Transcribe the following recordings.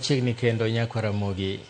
machiegni kendo Nyakwaramogi.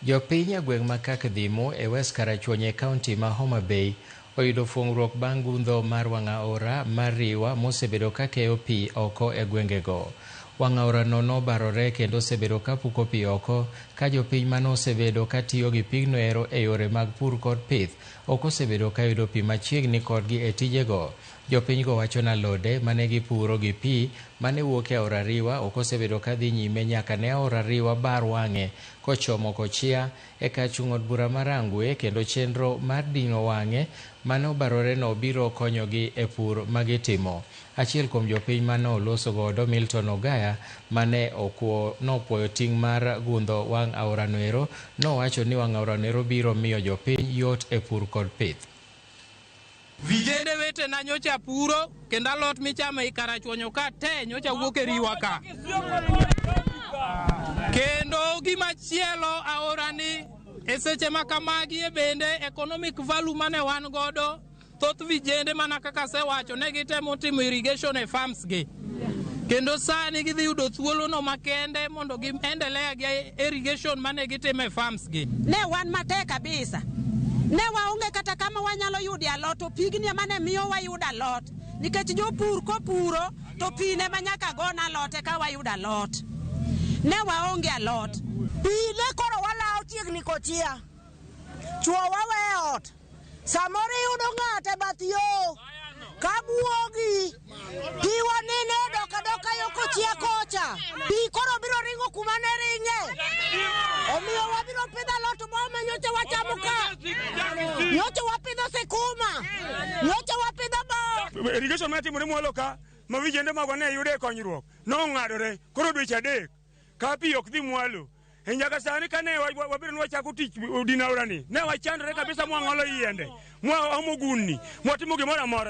Jopiny e gweng' ma Kakdhimo e West Karachuonyo e kaunti ma Homa Bay oyudo fuong'ruok bang' gundho mar wang' aora mar Riwa mosebedo ka keyo pi oko e gwengego. Wang' aora no nobarore kendo osebedo ka puko pi oko ka jopiny mano osebedo ka tiyo gi pigno ero e yore mag pur kod pith ok osebedo ka yudo pi machiegni kodgi e tijego. Jopiny go wacho na alode mane gipuro gi pi mane wuok e aora Riwa ok osebedo ka dhi nyime nyaka ne aora Riwa bar wang'e kochomo Kochia eka chung' od bura mar Rangwe kendo chenro mar dino wang'e mane obarore no biro konyogi e pur magitimo. Achiel kuom jopiny mane oloso godo, Milton Ogaya, mane nopwoyo ting' mar gundho wang' aora noero, nowacho ni wang' aora noero biro miyo jopiny yot e pur kod pith. Vijende wete na nyocha puro kendo alot michamo i Karachuonyo ka te nyocha wuok e Riwa ka. Kendo gimachielo aora ni e seche makamagi e bende economic value mane wan godo thoth vijende mana kaka sewacho ne gitemo timo irrigation e farms gi. Kendo sani gidhi yudo thuolo no makende mondo giendelea gi irrigation mane gitimo e farms gi. Ne wan matek kabisa. Ne waonge kata kama wanyalo yudo alot, to pigni mane miyo wayudo alot. Nikech jopur kopuro to pi ne manyaka gona alot eka wayudo alot. Ne waonge alot. Pi ne koro walao chiegni Kochia. Chuo wawe ot. Samoro yudo ng'ate bath yo. Kabuogi. Pi wanene doka yo Kochia kocha. Pi koro biro ringo kuma ne ringe. Omiyo wabiro pidho alot bome nyocha wachamo ka. Nyocha wapidho sikuma. Nyocha wapidho bo. Irrigation matimore mwalo ka ma vijende magwa ne yude konyruok. No ng'adore koro dweche adek. Ka pi ok dhi mwalo. E nyaka sani kane wabiro nwachako tich dinaurani. Ne wachandore kabisa mwang'olo yiende. Mwa omo gunni. Mwatimo gimoro amora.